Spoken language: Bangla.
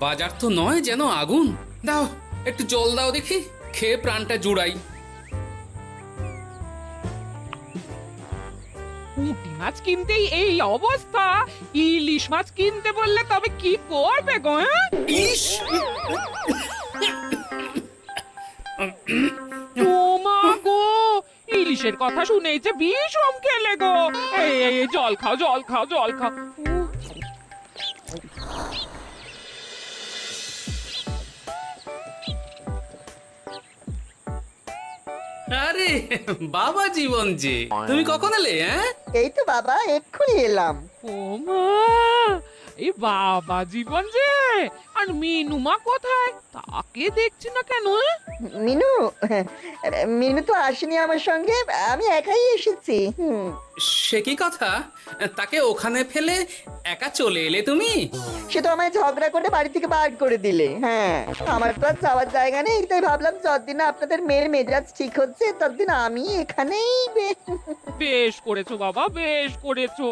বাজার তো নয় যেন আগুন। দাও একটু জল দাও দেখি, খেয়ে প্রাণটা জুড়াই। পুঁটি মাছ কিনতেই এই অবস্থা, ইলিশ মাছ কিনতে বললে তবে কি করবে গো? হ্যাঁ? ইলিশ! ও মা গো, ইলিশের কথা শুনেই যে বিষম খেলে গো। এই জল খাও, জল খাও, জল খাও। আরে বাবা জীবন যে, তুমি কখন এলে? হ্যাঁ, এই তো বাবা এক্ষুনি এলাম। ও মা, এই বাবা জীবন যে, আর মিনুমা কোথায়? তাকে দেখছি না কেন? মিনু মিনু তো আসেনি আমার সঙ্গে, আমি একাই এসেছি। সে কি কথা? তাকে ওখানে ফেলে একা চলে এলে তুমি? সে তো আমায় ঝগড়া করে বাড়ি থেকে বার করে দিলে। হ্যাঁ, আমার তো আর যাওয়ার জায়গা নেই, তাই ভাবলাম যতদিন আপনাদের মেয়ের মেজাজ ঠিক হচ্ছে ততদিন আমি এখানেই বেশ করেছো বাবা, বেশ করেছো।